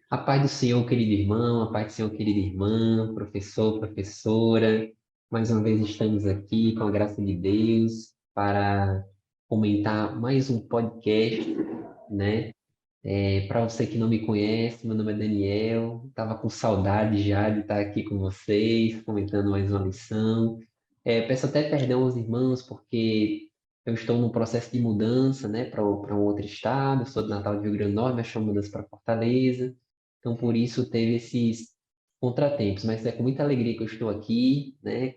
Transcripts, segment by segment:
A paz do Senhor, querido irmão, a paz do Senhor, querida irmã, professor, professora. Mais uma vez estamos aqui com a graça de Deus para comentar mais um podcast, né? Para você que não me conhece, meu nome é Daniel. Estava com saudade já de estar aqui com vocês, comentando mais uma lição. Peço até perdão aos irmãos, porque eu estou num processo de mudança, né, para um outro estado. Eu sou de Natal de Rio Grande do Norte, mas estou mudança para Fortaleza. Então, por isso, teve esses contratempos. Mas é com muita alegria que eu estou aqui, né,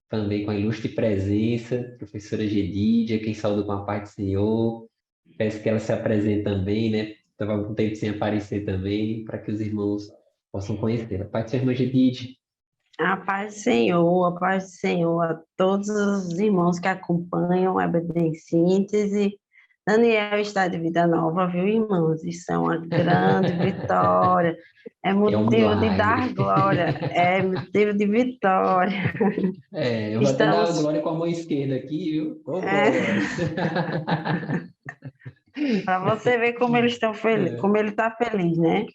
também com a ilustre presença, professora Gedídia, quem saúda com a paz do Senhor. Peço que ela se apresente também, né? Estava algum tempo sem aparecer também, para que os irmãos possam conhecê-la. Pai do seu irmã Gedide. A paz do Senhor a todos os irmãos que acompanham a EBD em Síntese. Daniel está de vida nova, viu, irmãos? Isso é uma grande vitória, é É um motivo de dar milagre. glória, é motivo de vitória. Eu vou até dar a Estamos, glória com a mão esquerda aqui, viu? Ô, glória! é, para você ver como eles estão felizes, É como ele está feliz, né?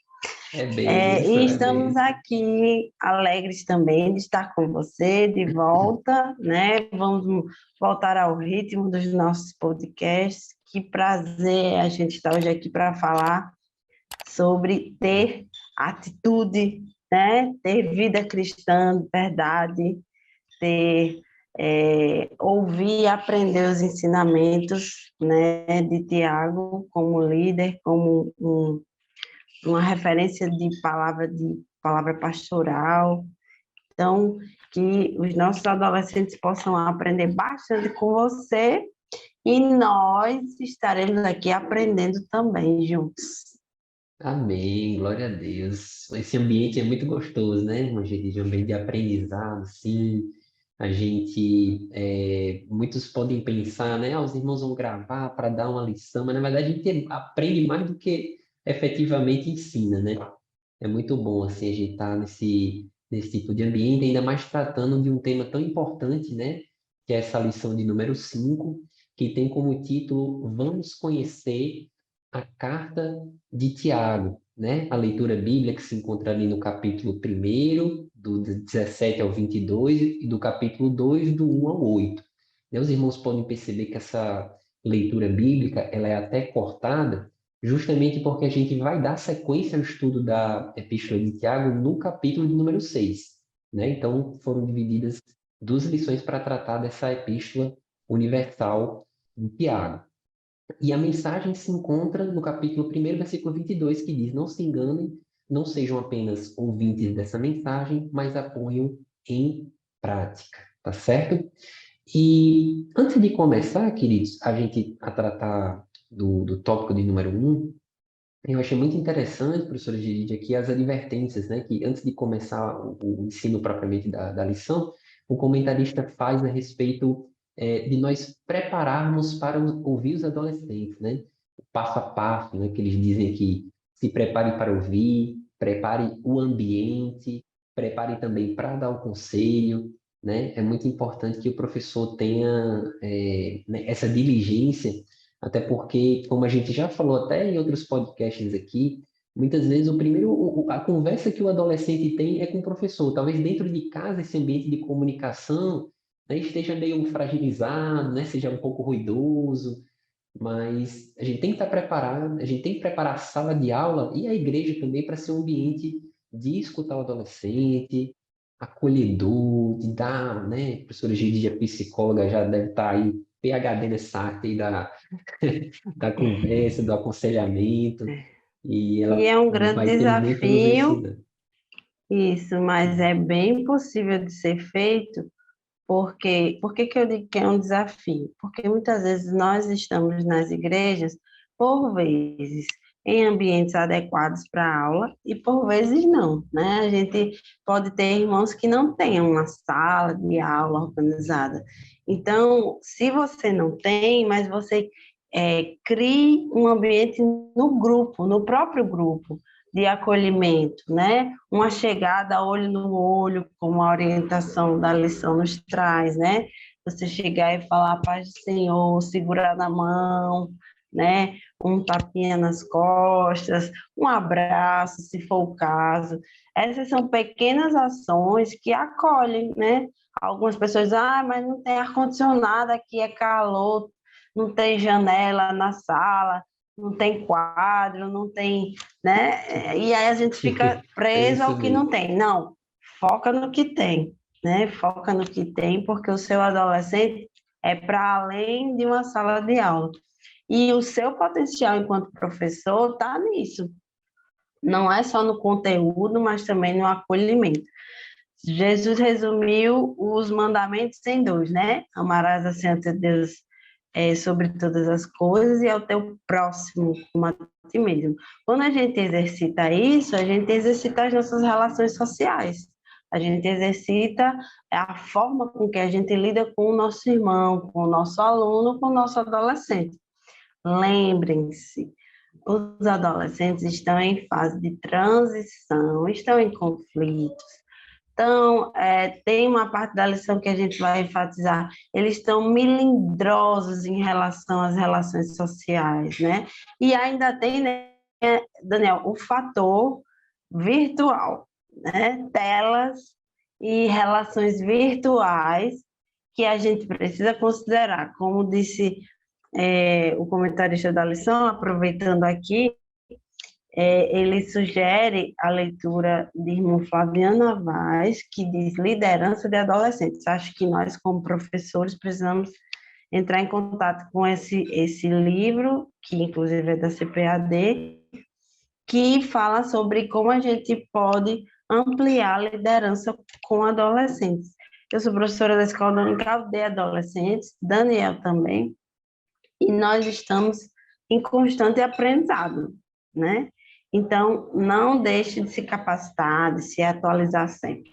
é E bênção, é estamos bênção. aqui alegres também de estar com você de volta, né? Vamos voltar ao ritmo dos nossos podcasts. Que prazer a gente estar hoje aqui para falar sobre ter atitude, né? Ter vida cristã de verdade, ter ouvir e aprender os ensinamentos, né, de Tiago como líder, como uma referência de palavra pastoral. Então, que os nossos adolescentes possam aprender bastante com você e nós estaremos aqui aprendendo também juntos. Amém, glória a Deus. Esse ambiente é muito gostoso, né, irmã Geride? Um ambiente de aprendizado, sim. Muitos podem pensar, né? Os irmãos vão gravar para dar uma lição, mas na verdade a gente aprende mais do que efetivamente ensina, né? É muito bom, assim, a gente estar nesse tipo de ambiente, ainda mais tratando de um tema tão importante, né? Que é essa lição de número 5, que tem como título Vamos Conhecer a Carta de Tiago, né? A leitura bíblica que se encontra ali no capítulo 1, do 17 ao 22, e do capítulo 2, do 1 ao 8. Né? Os irmãos podem perceber que essa leitura bíblica, ela é até cortada, justamente porque a gente vai dar sequência ao estudo da Epístola de Tiago no capítulo de número 6, né? Então, foram divididas duas lições para tratar dessa epístola universal de Tiago. E a mensagem se encontra no capítulo 1, versículo 22, que diz: Não se enganem, não sejam apenas ouvintes dessa mensagem, mas a ponham em prática, tá certo? E antes de começar, queridos, a tratar do tópico de número 1, eu achei muito interessante, professora Gide, aqui as advertências, né? Que antes de começar o ensino propriamente da lição, o comentarista faz a respeito de nós prepararmos para ouvir os adolescentes, né? O passo a passo, né? Que eles dizem que se prepare para ouvir, prepare o ambiente, prepare também para dar o conselho, né? É muito importante que o professor tenha né, essa diligência, até porque, como a gente já falou até em outros podcasts aqui, muitas vezes a conversa que o adolescente tem é com o professor. Talvez dentro de casa esse ambiente de comunicação, né, esteja meio fragilizado, né, seja um pouco ruidoso, mas a gente tem que estar preparado, a gente tem que preparar a sala de aula e a igreja também para ser um ambiente de escutar o adolescente, acolhedor, de dar, né, a professora Gidia, psicóloga, já deve estar aí, PhD nessa arte aí da conversa, do aconselhamento, e E ela é um grande vai ter muito a nos desafio, ensinar. isso, mas é bem possível de ser feito. Porque, por que que eu digo que é um desafio? Porque muitas vezes nós estamos nas igrejas, por vezes, em ambientes adequados para a aula e por vezes não, né? A gente pode ter irmãos que não tenham uma sala de aula organizada. Então, se você não tem, mas você crie um ambiente no grupo, no próprio grupo, de acolhimento, né? Uma chegada olho no olho, como a orientação da lição nos traz, né? Você chegar e falar a paz do Senhor, segurar na mão, né? Um tapinha nas costas, um abraço, se for o caso. Essas são pequenas ações que acolhem, né? Algumas pessoas, mas não tem ar-condicionado, aqui é calor, não tem janela na sala, não tem quadro, não tem, né? E aí a gente fica É preso isso ao que não mesmo. tem. Não, foca no que tem, né? Foca no que tem, porque o seu adolescente é para além de uma sala de aula. E o seu potencial enquanto professor está nisso. Não é só no conteúdo, mas também no acolhimento. Jesus resumiu os mandamentos em dois, né? Amarás a Senhor teu Deus sobre todas as coisas e ao teu próximo como a ti mesmo. Quando a gente exercita isso, a gente exercita as nossas relações sociais. A gente exercita a forma com que a gente lida com o nosso irmão, com o nosso aluno, com o nosso adolescente. Lembrem-se, os adolescentes estão em fase de transição, estão em conflitos. Então, tem uma parte da lição que a gente vai enfatizar, eles estão melindrosos em relação às relações sociais, né? E ainda tem, né, Daniel, o fator virtual, né? Telas e relações virtuais que a gente precisa considerar. Como disse o comentarista da lição, aproveitando aqui, ele sugere a leitura de irmã Flaviana Vaz, que diz liderança de adolescentes. Acho que nós, como professores, precisamos entrar em contato com esse livro, que inclusive é da CPAD, que fala sobre como a gente pode ampliar a liderança com adolescentes. Eu sou professora da Escola Dominical de Adolescentes, Daniel também, e nós estamos em constante aprendizado, né? Então, não deixe de se capacitar, de se atualizar sempre.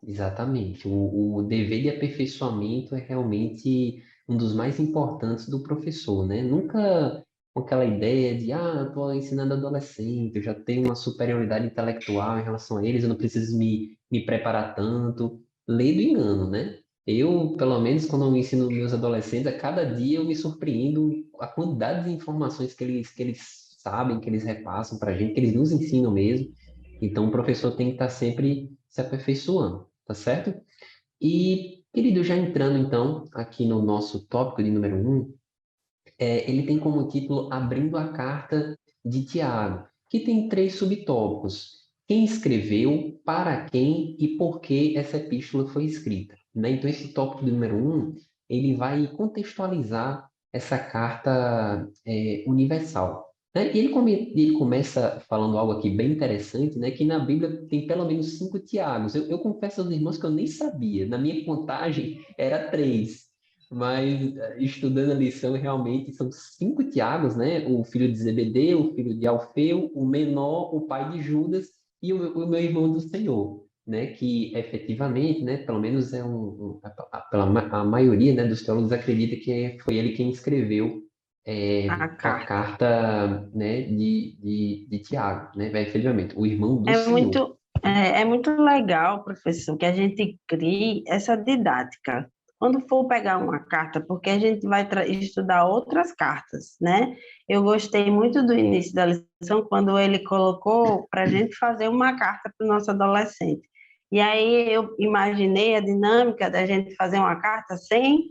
Exatamente. O dever de aperfeiçoamento é realmente um dos mais importantes do professor, né? Nunca com aquela ideia de, estou ensinando adolescente, eu já tenho uma superioridade intelectual em relação a eles, eu não preciso me preparar tanto. Lei do engano, né? Eu, pelo menos, quando eu ensino meus adolescentes, a cada dia eu me surpreendo a quantidade de informações que eles sabem, que eles repassam para a gente, que eles nos ensinam mesmo. Então, o professor tem que estar sempre se aperfeiçoando, tá certo? E, querido, já entrando então aqui no nosso tópico de número um, ele tem como título Abrindo a Carta de Tiago, que tem três subtópicos. Quem escreveu, para quem e por que essa epístola foi escrita, né? Então, esse tópico de número um, ele vai contextualizar essa carta universal, né? E ele começa falando algo aqui bem interessante, né? Que na Bíblia tem pelo menos 5 Tiagos. Eu confesso aos irmãos que eu nem sabia. Na minha contagem era três. Mas estudando a lição, realmente são 5 Tiagos, né? O filho de Zebedeu, o filho de Alfeu, o menor, o pai de Judas e o meu irmão do Senhor, né? Que efetivamente, né? Pelo menos a maioria, né, dos teólogos acredita que foi ele quem escreveu A a carta. carta, né, de Tiago, né? Efetivamente, o irmão do É Senhor. muito, é muito legal, professor, que a gente crie essa didática. Quando for pegar uma carta, porque a gente vai estudar outras cartas, né? Eu gostei muito do início da lição, quando ele colocou para a gente fazer uma carta para o nosso adolescente. E aí eu imaginei a dinâmica da gente fazer uma carta sem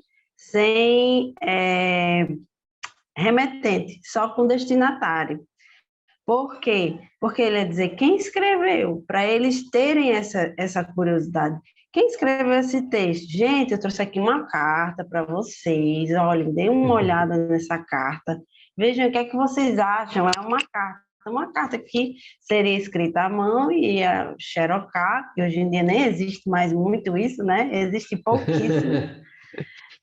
remetente, só com destinatário. Por quê? Porque ele ia dizer quem escreveu, para eles terem essa curiosidade. Quem escreveu esse texto? Gente, eu trouxe aqui uma carta para vocês. Olhem, deem uma olhada nessa carta. Vejam o que é que vocês acham. É uma carta que seria escrita à mão e ia xerocar, que hoje em dia nem existe mais muito isso, né? Existe pouquíssimo.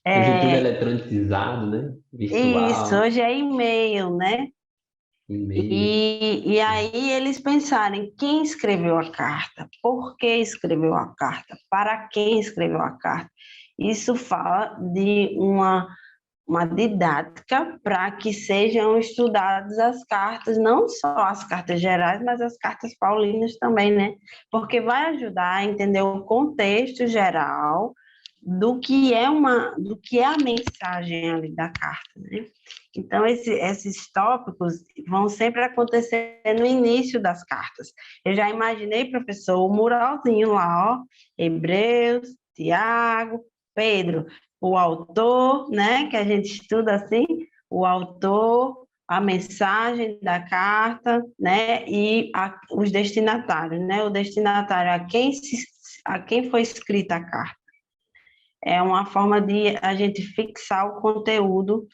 Hoje tudo é É, eletronizado, né? isso, Virtual, hoje é e-mail, né? e-mail. E aí eles pensarem quem escreveu a carta, por que escreveu a carta, para quem escreveu a carta. Isso fala de uma didática para que sejam estudadas as cartas, não só as cartas gerais, mas as cartas paulinas também, né? Porque vai ajudar a entender o contexto geral do que é a mensagem ali da carta, né? Então, esses tópicos vão sempre acontecer no início das cartas. Eu já imaginei, professor, o muralzinho lá, ó, Hebreus, Tiago, Pedro, o autor, né, que a gente estuda assim, o autor, a mensagem da carta, né, e os destinatários, né, o destinatário a quem foi escrita a carta. É uma forma de a gente fixar o conteúdo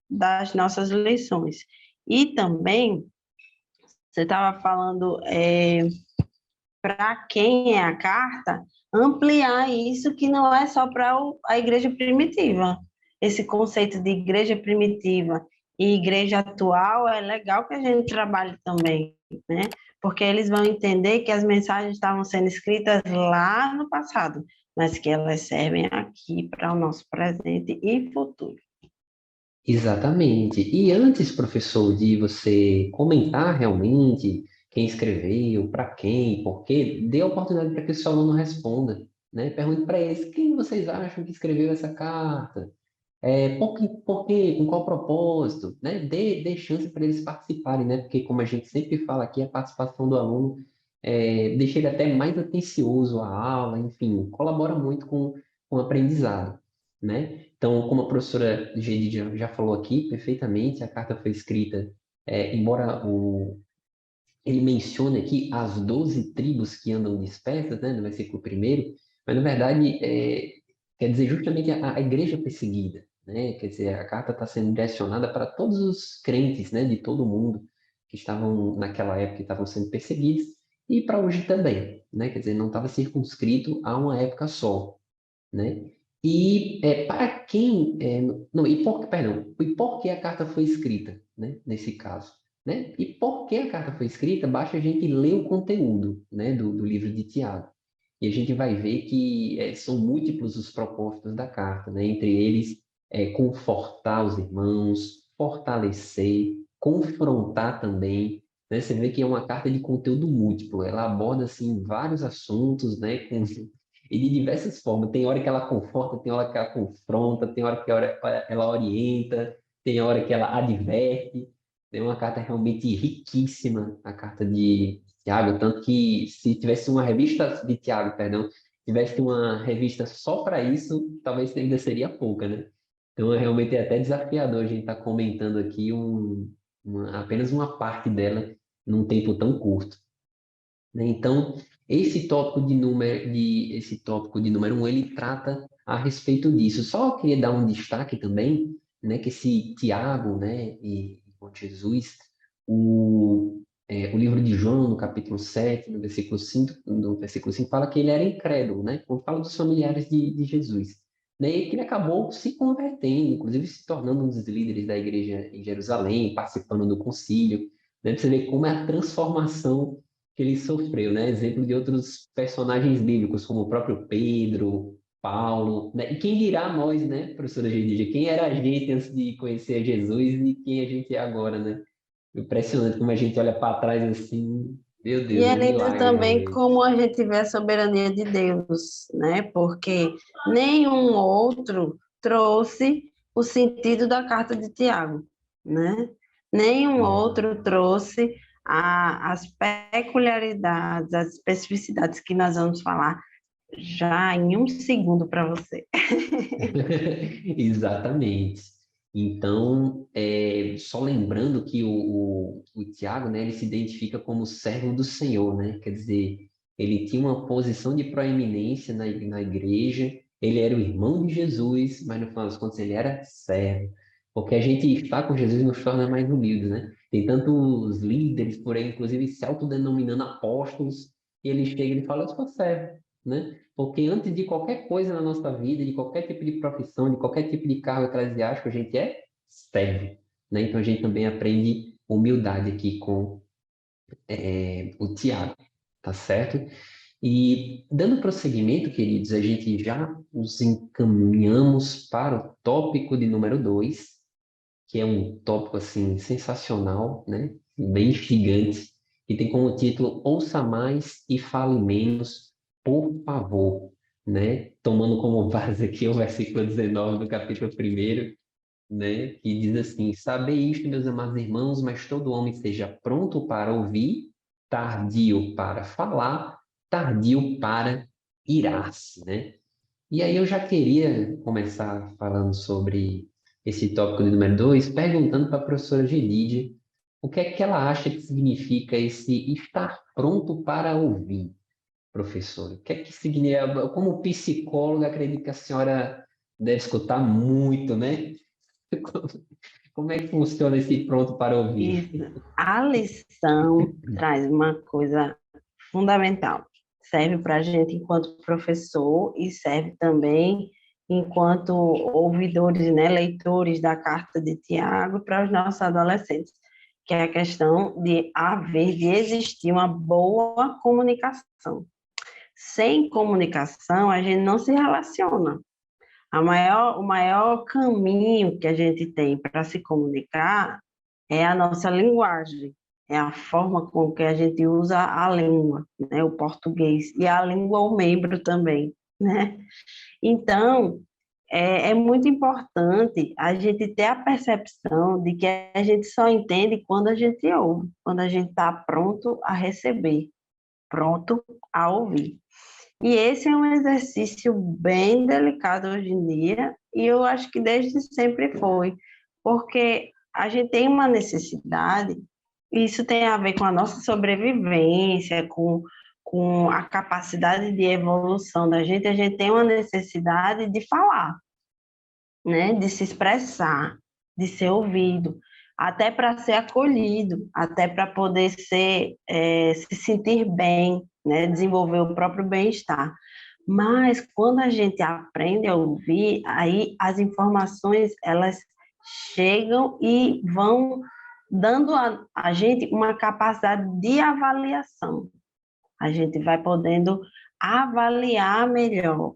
das nossas lições. E também, você estava falando para quem é a carta, ampliar isso que não é só para a igreja primitiva. Esse conceito de igreja primitiva e igreja atual é legal que a gente trabalhe também, né? Porque eles vão entender que as mensagens estavam sendo escritas lá no passado, mas que elas servem aqui para o nosso presente e futuro. Exatamente. E antes, professor, de você comentar realmente quem escreveu, para quem, por quê, dê a oportunidade para que o seu aluno responda, né? Pergunte para eles quem vocês acham que escreveu essa carta, por quê, com qual propósito, né? Dê chance para eles participarem, né? Porque, como a gente sempre fala aqui, a participação do aluno deixa ele até mais atencioso à aula, enfim, colabora muito com o aprendizado, né? Então, como a professora Gedi já falou aqui perfeitamente, a carta foi escrita, embora ele mencione aqui as 12 tribos que andam dispersas, né, no versículo primeiro, mas na verdade quer dizer justamente a igreja perseguida, né? Quer dizer, a carta está sendo direcionada para todos os crentes, né, de todo o mundo que estavam naquela época estavam sendo perseguidos e para hoje também, né? Quer dizer, não estava circunscrito a uma época só, né? E para quem, não, perdão, e por que a carta foi escrita, né? Nesse caso, né? E por que a carta foi escrita, basta a gente ler o conteúdo, né? Do livro de Tiago. E a gente vai ver que são múltiplos os propósitos da carta, né? Entre eles, confortar os irmãos, fortalecer, confrontar também, né? Você vê que é uma carta de conteúdo múltiplo, ela aborda, assim, vários assuntos, né? E de diversas formas. Tem hora que ela conforta, tem hora que ela confronta, tem hora que ela orienta, tem hora que ela adverte. É uma carta realmente riquíssima, a carta de Tiago, tanto que se tivesse uma revista de Tiago, perdão, tivesse uma revista só para isso, talvez ainda seria pouca, né? Então, realmente é até desafiador a gente estar comentando aqui apenas uma parte dela num tempo tão curto, né? Então, esse tópico de número um, ele trata a respeito disso. Só queria dar um destaque também, né, que esse Tiago, né, e com Jesus, o livro de João, no capítulo 7 no versículo 5 fala que ele era incrédulo, né, quando fala dos familiares de Jesus. Né, e que ele acabou se convertendo, inclusive se tornando um dos líderes da igreja em Jerusalém, participando do concílio, né, pra você ver como é a transformação que ele sofreu, né? Exemplo de outros personagens bíblicos, como o próprio Pedro, Paulo, né? E quem dirá nós, né, professora Gedígia? Quem era a gente antes de conhecer Jesus e quem a gente é agora, né? Impressionante como a gente olha para trás assim, meu E Deus, é é um lindo milagre também realmente. como a gente vê a soberania de Deus, né? Porque nenhum outro trouxe o sentido da carta de Tiago, né? Nenhum Exato. outro trouxe as peculiaridades, as especificidades que nós vamos falar já em um segundo para você. Exatamente. Então, só lembrando que o Tiago, né, ele se identifica como servo do Senhor, né? Quer dizer, ele tinha uma posição de proeminência na igreja, ele era o irmão de Jesus, mas no final das contas ele era servo. Porque a gente está com Jesus nos torna mais humildes, né? Tem tantos líderes por aí, inclusive se autodenominando apóstolos, e ele chega e ele fala, eu sou servo, né? Porque antes de qualquer coisa na nossa vida, de qualquer tipo de profissão, de qualquer tipo de cargo eclesiástico, a gente é servo, né? Então a gente também aprende humildade aqui com o Tiago, tá certo? E dando prosseguimento, queridos, a gente já nos encaminhamos para o tópico de número 2, que é um tópico assim sensacional, né? Bem instigante, que tem como título Ouça mais e fale menos, por favor. né? Tomando como base aqui o versículo 19 do capítulo 1, né? Que diz assim: Sabei isto, meus amados irmãos, mas todo homem seja pronto para ouvir, tardio para falar, tardio para irar-se, né? E aí eu já queria começar falando sobre esse tópico de número 2, perguntando para a professora Gelídia o que é que ela acha que significa esse estar pronto para ouvir, professora. O que é que significa? Como psicóloga, acredito que a senhora deve escutar muito, né? Como é que funciona esse pronto para ouvir? Isso. A lição traz uma coisa fundamental. Serve para a gente enquanto professor e serve também enquanto ouvidores, né, leitores da carta de Tiago para os nossos adolescentes, que é a questão de existir uma boa comunicação. Sem comunicação, a gente não se relaciona. O maior caminho que a gente tem para se comunicar é a nossa linguagem, é a forma com que a gente usa a língua, né, o português, e a língua o membro também, né? Então, é muito importante a gente ter a percepção de que a gente só entende quando a gente ouve, quando a gente está pronto a receber, pronto a ouvir. E esse é um exercício bem delicado hoje em dia, e eu acho que desde sempre foi, porque a gente tem uma necessidade, e isso tem a ver com a nossa sobrevivência, com a capacidade de evolução da gente, a gente tem uma necessidade de falar, né? De se expressar, de ser ouvido, até para ser acolhido, até para poder se sentir bem, né? Desenvolver o próprio bem-estar. Mas quando a gente aprende a ouvir, aí as informações elas chegam e vão dando a gente uma capacidade de avaliação. A gente vai podendo avaliar melhor,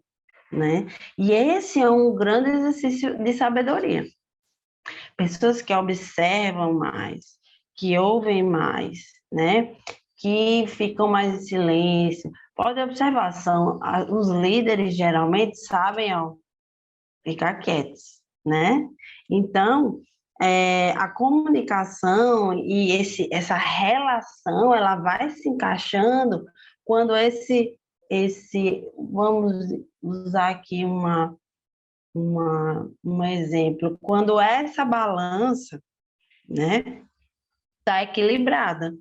né? E esse é um grande exercício de sabedoria. Pessoas que observam mais, que ouvem mais, né? Que ficam mais em silêncio. Pode observar, os líderes geralmente sabem, ó, ficar quietos, né? Então, a comunicação e essa relação, ela vai se encaixando quando vamos usar aqui um exemplo, quando essa balança, né, está equilibrada.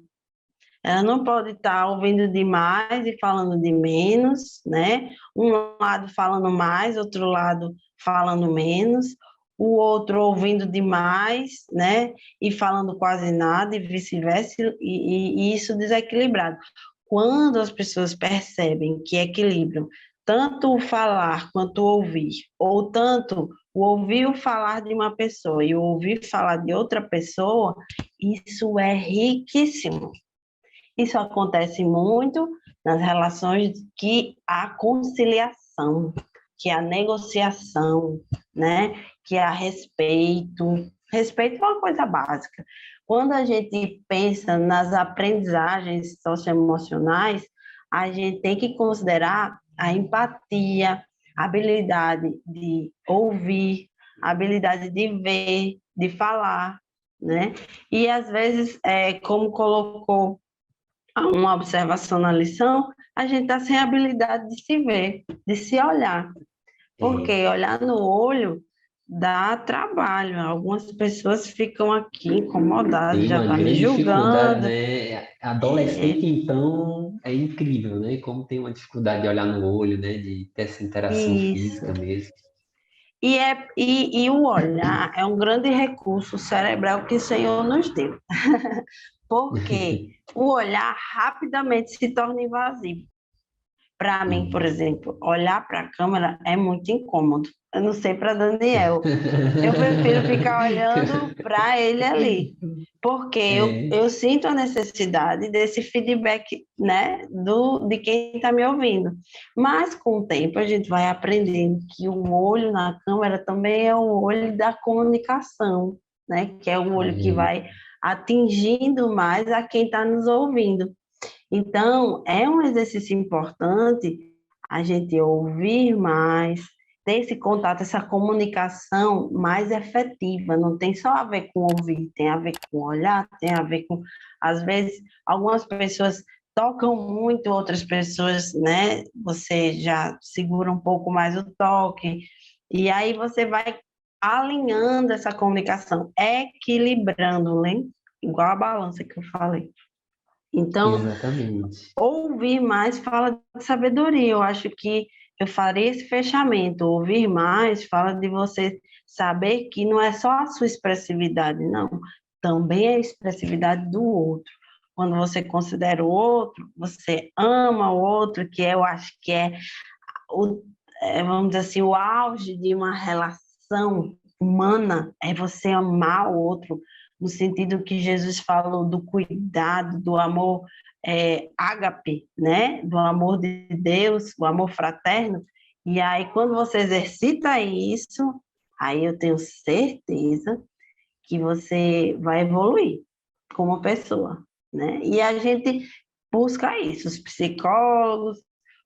Ela não pode estar ouvindo demais e falando de menos, né? Um lado falando mais, outro lado falando menos, o outro ouvindo demais, né? E falando quase nada, e vice-versa, e isso desequilibrado. Quando as pessoas percebem que equilibram tanto o falar quanto o ouvir, ou tanto o ouvir o falar de uma pessoa e o ouvir falar de outra pessoa, isso é riquíssimo. Isso acontece muito nas relações que a conciliação, que a negociação, né? Que a respeito. Respeito é uma coisa básica. Quando a gente pensa nas aprendizagens socioemocionais, a gente tem que considerar a empatia, a habilidade de ouvir, a habilidade de ver, de falar, né? E às vezes, como colocou uma observação na lição, a gente está sem habilidade de se ver, de se olhar. É, Porque olhar no olho dá trabalho. Algumas pessoas ficam aqui incomodadas, tem já uma estão me grande dificuldade, julgando. né? Adolescente, então, é incrível, né? Como tem uma dificuldade de olhar no olho, né? De ter essa interação Isso. física mesmo. E o olhar é um grande recurso cerebral que o Senhor nos deu. Porque o olhar rapidamente se torna invasivo. Para mim, por Hum. exemplo, olhar para a câmera é muito incômodo. Eu não sei para Daniel. Eu prefiro ficar olhando para ele ali, porque É, eu sinto a necessidade desse feedback, né, de quem está me ouvindo. Mas com o tempo a gente vai aprendendo que o olho na câmera também é o olho da comunicação, né, que é o olho que é, vai atingindo mais a quem está nos ouvindo. Então, é um exercício importante a gente ouvir mais, ter esse contato, essa comunicação mais efetiva. Não tem só a ver com ouvir, tem a ver com olhar, tem a ver com, às vezes, algumas pessoas tocam muito, outras pessoas, né? Você já segura um pouco mais o toque, e aí você vai alinhando essa comunicação, equilibrando, né? Igual a balança que eu falei. Então, Exatamente. ouvir mais fala de sabedoria. Eu acho que eu faria esse fechamento. Ouvir mais fala de você saber que não é só a sua expressividade, não. Também é a expressividade do outro. Quando você considera o outro, você ama o outro, que eu acho que é o, vamos dizer assim, o auge de uma relação humana, é você amar o outro, no sentido que Jesus falou do cuidado, do amor ágape, né? Do amor de Deus, o amor fraterno. E aí, quando você exercita isso, aí eu tenho certeza que você vai evoluir como pessoa, né? E a gente busca isso, os psicólogos,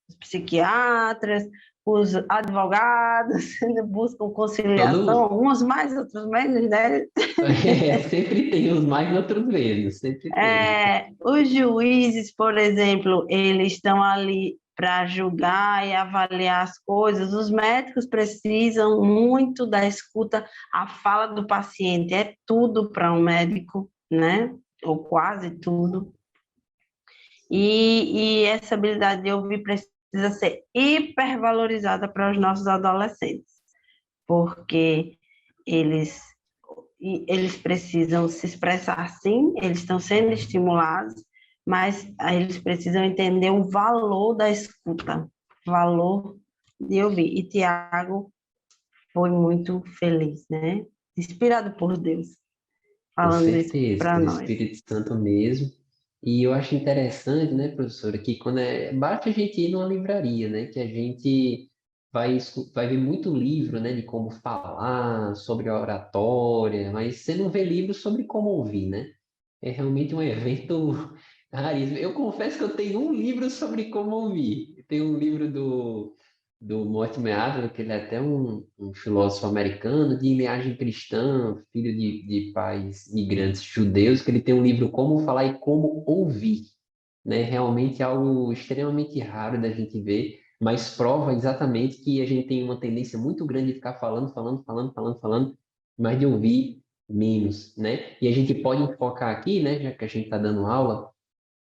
os psiquiatras, os advogados buscam conciliação, Todo, uns mais, outros menos, né? sempre tem uns mais, outros menos, sempre tem. Os juízes, por exemplo, eles estão ali para julgar e avaliar as coisas. Os médicos precisam muito da escuta, a fala do paciente é tudo para um médico, né? Ou quase tudo. E essa habilidade de ouvir precisa ser hipervalorizada para os nossos adolescentes, porque eles, eles precisam se expressar sim, eles estão sendo estimulados, mas eles precisam entender o valor da escuta, valor de ouvir. E Tiago foi muito feliz, né? Inspirado por Deus, Com falando isso certeza, para pelo nós. Espírito Santo mesmo. E eu acho interessante, né, professora, que basta a gente ir numa livraria, né, que a gente vai ver muito livro, né, de como falar, sobre a oratória, mas você não vê livro sobre como ouvir, né? É realmente um evento raríssimo. Eu confesso que eu tenho um livro sobre como ouvir. Tem um livro do Mortimer Adler, que ele é até um filósofo americano de linhagem cristã, filho de pais migrantes judeus, que ele tem um livro Como Falar e Como Ouvir, né? Realmente é algo extremamente raro da gente ver, mas prova exatamente que a gente tem uma tendência muito grande de ficar falando, falando, falando, falando, falando, mas de ouvir menos, né? E a gente pode focar aqui, né, já que a gente está dando aula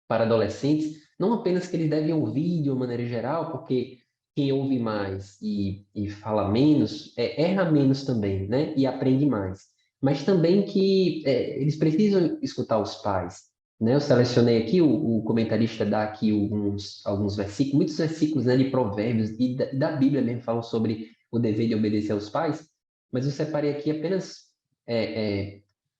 para adolescentes, não apenas que eles devem ouvir de uma maneira geral, porque quem ouve mais e fala menos, erra menos também, né? E aprende mais. Mas também que eles precisam escutar os pais, né? Eu selecionei aqui, o comentarista dá aqui alguns versículos, muitos versículos, né, de provérbios e da Bíblia mesmo falam sobre o dever de obedecer aos pais, mas eu separei aqui apenas,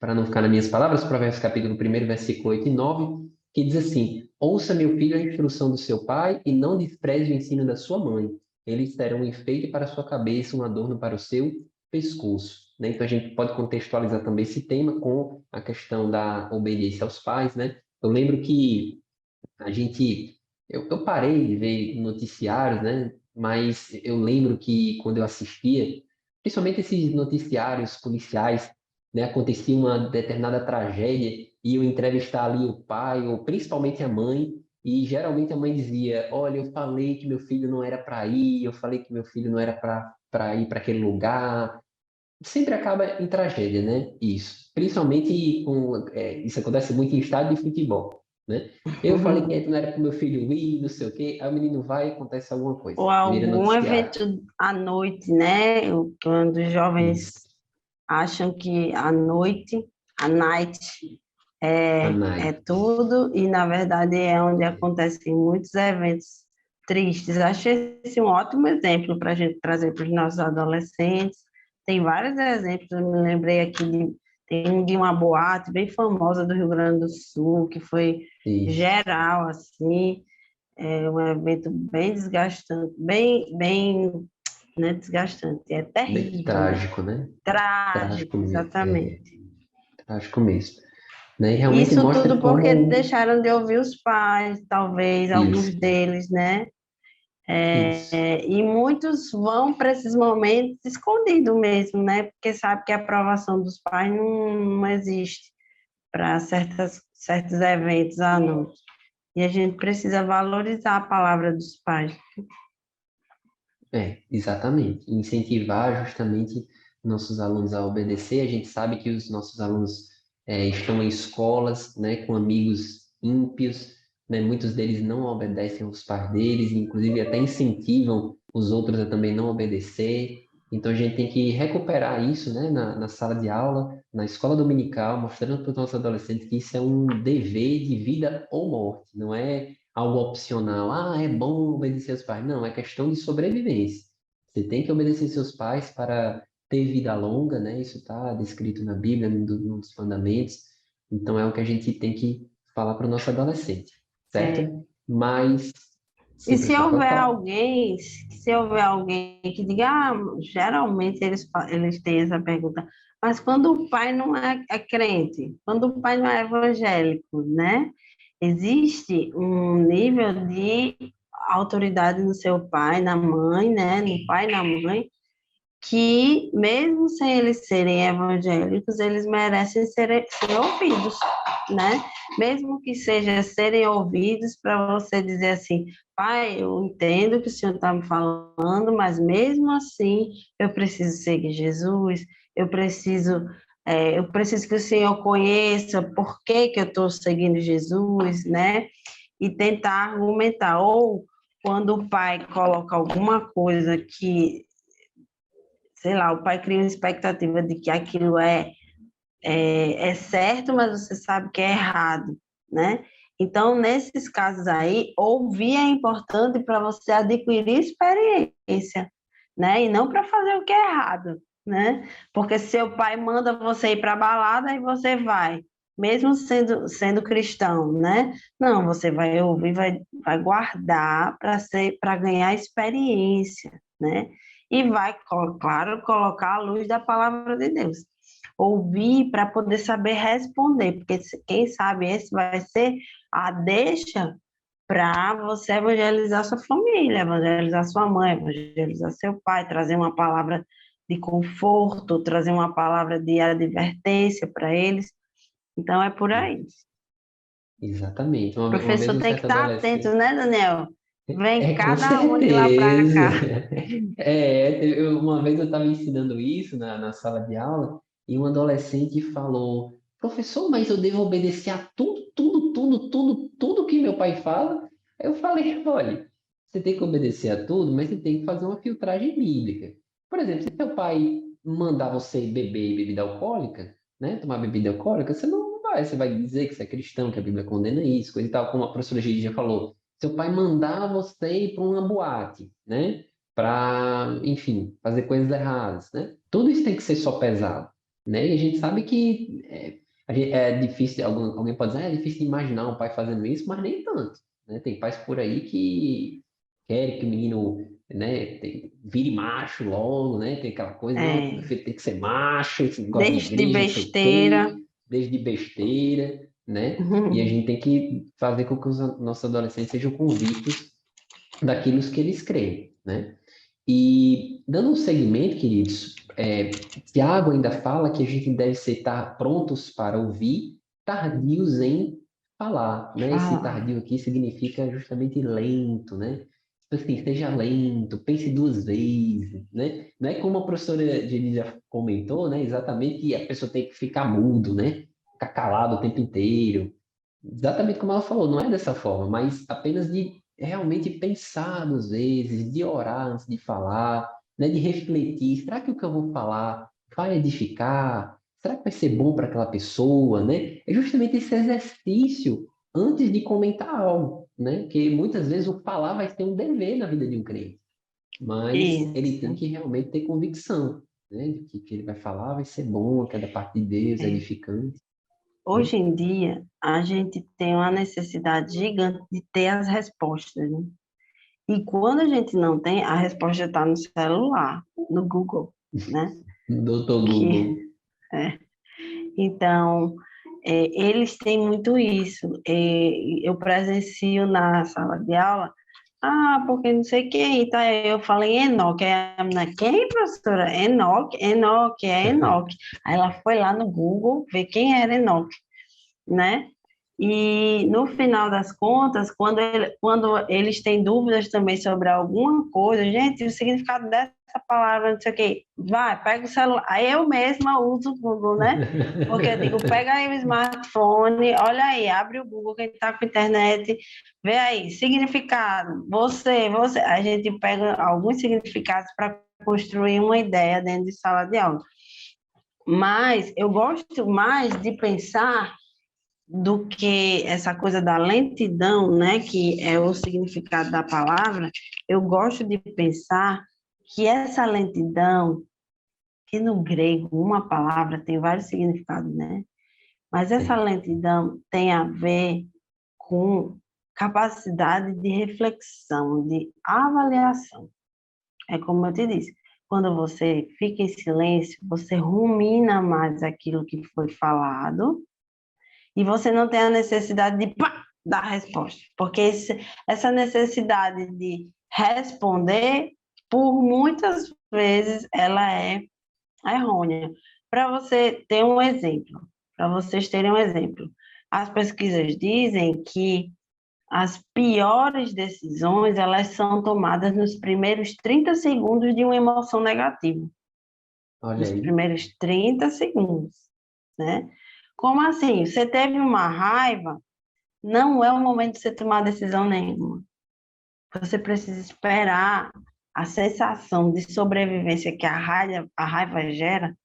para não ficar nas minhas palavras, Provérbios capítulo 1, versículo 8 e 9, que diz assim: Ouça, meu filho, a instrução do seu pai e não despreze o ensino da sua mãe. Eles serão um enfeite para a sua cabeça, um adorno para o seu pescoço. Né? Então a gente pode contextualizar também esse tema com a questão da obediência aos pais, né? Eu lembro que a gente, eu parei de ver noticiários, né? Mas eu lembro que quando eu assistia, principalmente esses noticiários policiais, né? Acontecia uma determinada tragédia e eu entrevistar ali o pai ou principalmente a mãe e geralmente a mãe dizia: Olha, eu falei que meu filho não era para ir, eu falei que meu filho não era para ir para aquele lugar. Sempre acaba em tragédia, né? Isso. Principalmente isso acontece muito em estádio de futebol, né? Eu falei que não era para meu filho ir, não sei o quê, aí o menino vai e acontece alguma coisa. Ou Vira algum noticiário. evento à noite, né? Quando os jovens Isso. acham que a noite, a night, A é Nai. tudo, e na verdade é onde acontecem muitos eventos tristes. Acho esse um ótimo exemplo para a gente trazer para os nossos adolescentes. Tem vários exemplos, eu me lembrei aqui tem um de uma boate bem famosa do Rio Grande do Sul, que foi Isso. geral, assim, é um evento bem desgastante, bem, né, desgastante, é Bem terrível, né? trágico, né? Trágico Trágico, mesmo. exatamente. Trágico mesmo. Né? E realmente Isso mostra tudo porque como deixaram de ouvir os pais, talvez, alguns isso. deles, né? Isso. E muitos vão para esses momentos escondido mesmo, né? Porque sabe que a aprovação dos pais não existe para certos eventos à noite. E a gente precisa valorizar a palavra dos pais. Exatamente. Incentivar justamente nossos alunos a obedecer. A gente sabe que os nossos alunos estão em escolas, né, com amigos ímpios, né? Muitos deles não obedecem aos pais deles, inclusive até incentivam os outros a também não obedecer. Então a gente tem que recuperar isso, né, na sala de aula, na escola dominical, mostrando para os nossos adolescentes que isso é um dever de vida ou morte, não é algo opcional. Ah, é bom obedecer aos pais. Não, é questão de sobrevivência. Você tem que obedecer seus pais para ter vida longa, né? Isso está descrito na Bíblia, num dos mandamentos. Então é o que a gente tem que falar para o nosso adolescente, certo? É. Mas, E sim, professor, pode falar. se houver alguém que diga, geralmente eles têm essa pergunta, mas quando o pai não é crente, quando o pai não é evangélico, né? Existe um nível de autoridade no seu pai, na mãe, né? No pai e na mãe, que mesmo sem eles serem evangélicos, eles merecem ser ouvidos, né? Mesmo que seja serem ouvidos para você dizer assim, pai, eu entendo o que o senhor está me falando, mas mesmo assim eu preciso seguir Jesus, eu preciso, eu preciso que o senhor conheça por que que eu estou seguindo Jesus, né? E tentar argumentar, ou quando o pai coloca alguma coisa que, sei lá, o pai cria uma expectativa de que aquilo é certo, mas você sabe que é errado, né? Então, nesses casos aí, ouvir é importante para você adquirir experiência, né? E não para fazer o que é errado, né? Porque seu pai manda você ir para a balada e você vai, mesmo sendo cristão, né? Não, você vai ouvir, vai guardar para ganhar experiência, né? E vai, claro, colocar a luz da palavra de Deus. Ouvir para poder saber responder, porque quem sabe esse vai ser a deixa para você evangelizar sua família, evangelizar sua mãe, evangelizar seu pai, trazer uma palavra de conforto, trazer uma palavra de advertência para eles. Então é por aí. Exatamente. O Uma vez professor um tem que certo estar atento, adolescente. né, Daniel? Vem Com cada uma de lá para certeza. cá. Uma vez eu estava ensinando isso na sala de aula e um adolescente falou: professor, mas eu devo obedecer a tudo que meu pai fala? Eu falei: olha, você tem que obedecer a tudo, mas você tem que fazer uma filtragem bíblica. Por exemplo, se seu pai mandar você beber bebida alcoólica, né, tomar bebida alcoólica, você não vai, você vai dizer que você é cristão, que a Bíblia condena isso, coisa e tal, como a professora Gigi já falou. Seu pai mandar você ir para uma boate, né? Para, enfim, fazer coisas erradas, né? Tudo isso tem que ser só pesado, né? E a gente sabe que é difícil, alguém pode dizer, é difícil imaginar um pai fazendo isso, mas nem tanto, né? Tem pais por aí que querem que o menino, né, vire macho logo, né? Tem aquela coisa, não, meu É, filho tem que ser macho, esse negócio de deixe de igreja, não sei o besteira. quê, desde besteira, né? E a gente tem que fazer com que os nossos adolescentes sejam convictos daquilo que eles creem, né? E dando um segmento, queridos, Tiago ainda fala que a gente deve estar prontos para ouvir, tardios em falar, né? Esse Fala. tardio aqui significa justamente lento, né? Tipo assim, seja lento, pense duas vezes, né? Não é como a professora Jenny já comentou, né? Exatamente que a pessoa tem que ficar mudo, né? Ficar calado o tempo inteiro. Exatamente como ela falou, não é dessa forma, mas apenas de realmente pensar duas vezes, de orar antes de falar, né, de refletir, será que o que eu vou falar vai edificar? Será que vai ser bom para aquela pessoa, né? É justamente esse exercício antes de comentar algo, né? Que muitas vezes o falar vai ser um dever na vida de um crente, mas ele tem Isso. que realmente ter convicção, né? De que o que ele vai falar vai ser bom, que é da parte de Deus, é É. edificante, né? Hoje em dia, a gente tem uma necessidade gigante de ter as respostas, né? E quando a gente não tem, a resposta está no celular, no Google, né? Doutor Que, Google. é. Então, eles têm muito isso. Eu presencio na sala de aula Ah, porque não sei quem, tá? Eu falei Enoque. Aí a menina, quem, professora? Enoque, Enoque, é Enoque. Aí ela foi lá no Google ver quem era Enoque, né? E no final das contas, quando eles têm dúvidas também sobre alguma coisa, gente, o significado dessa palavra, não sei o quê, vai, pega o celular. Aí eu mesma uso o Google, né? Porque eu digo, pega aí o smartphone, olha aí, abre o Google, quem está com internet, vê aí, significado, você. A gente pega alguns significados para construir uma ideia dentro de sala de aula. Mas eu gosto mais de pensar do que essa coisa da lentidão, né, que é o significado da palavra. Eu gosto de pensar que essa lentidão, que no grego uma palavra tem vários significados, né? Mas essa Tem. lentidão tem a ver com capacidade de reflexão, de avaliação. É como eu te disse, quando você fica em silêncio, você rumina mais aquilo que foi falado e você não tem a necessidade de pá, dar a resposta, porque essa necessidade de responder, por muitas vezes, ela é errônea. Para você ter um exemplo, para vocês terem um exemplo, as pesquisas dizem que as piores decisões, elas são tomadas nos primeiros 30 segundos de uma emoção negativa. Olha Nos aí. primeiros 30 segundos, né? Como assim? Você teve uma raiva, não é o momento de você tomar decisão nenhuma. Você precisa esperar a sensação de sobrevivência que a raiva gera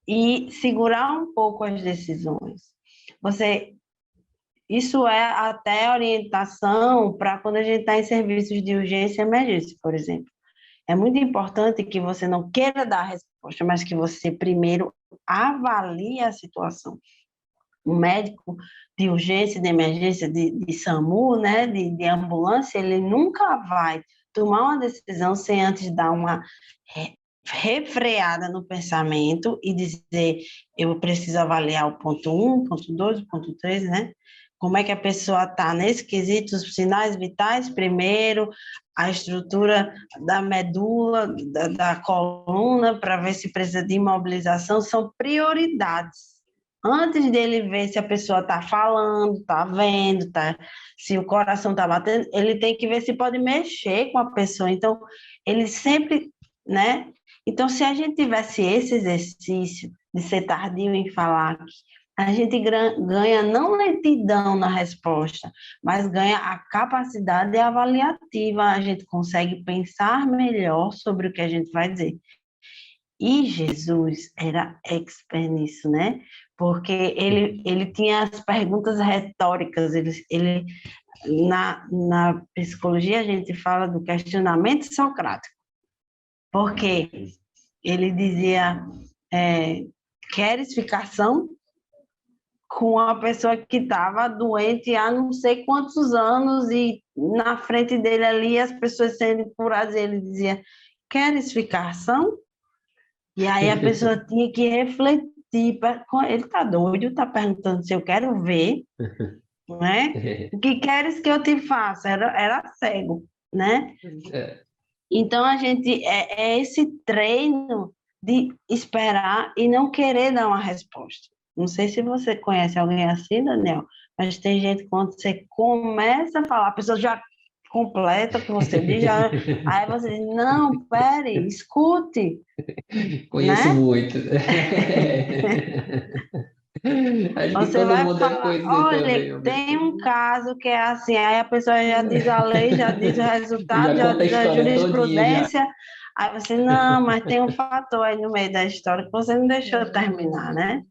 e segurar um pouco as decisões. Você, isso é até orientação para quando a gente está em serviços de urgência e emergência, por exemplo. É muito importante que você não queira dar a resposta, mas que você primeiro avalie a situação. O médico de urgência, de emergência, de SAMU, né, de ambulância, ele nunca vai tomar uma decisão sem antes dar uma refreada no pensamento e dizer, eu preciso avaliar o ponto 1, o ponto 2, o ponto 3, né? Como é que a pessoa está nesse quesito, os sinais vitais primeiro, a estrutura da medula, da coluna, para ver se precisa de imobilização, são prioridades. Antes dele ver se a pessoa está falando, está vendo, se o coração está batendo, ele tem que ver se pode mexer com a pessoa. Então, ele sempre, né? Então, se a gente tivesse esse exercício de ser tardio em falar, a gente ganha não lentidão na resposta, mas ganha a capacidade avaliativa, a gente consegue pensar melhor sobre o que a gente vai dizer. E Jesus era expert nisso, né? Porque ele tinha as perguntas retóricas, na psicologia a gente fala do questionamento socrático, porque ele dizia, queres ficar são? Com a pessoa que estava doente há não sei quantos anos e na frente dele ali as pessoas sendo curadas, ele dizia, queres ficar são? E aí a pessoa tinha que refletir, ele está doido, está perguntando se eu quero ver, não é? O que queres que eu te faça? Era cego, né? É, Então a gente é esse treino de esperar e não querer dar uma resposta. Não sei se você conhece alguém assim, Daniel, mas tem gente que quando você começa a falar, a pessoa já completa o que você diz, aí você diz, não, pere, escute, conheço né? muito. Acho que Você todo vai mundo deve falar, conhecer também, olha, ao mesmo tem um tempo. caso que é assim, aí a pessoa já diz a lei, já diz o resultado, Já já conta a diz a história todinha já. jurisprudência, aí você, não, mas tem um fator aí no meio da história que você não deixou terminar, né?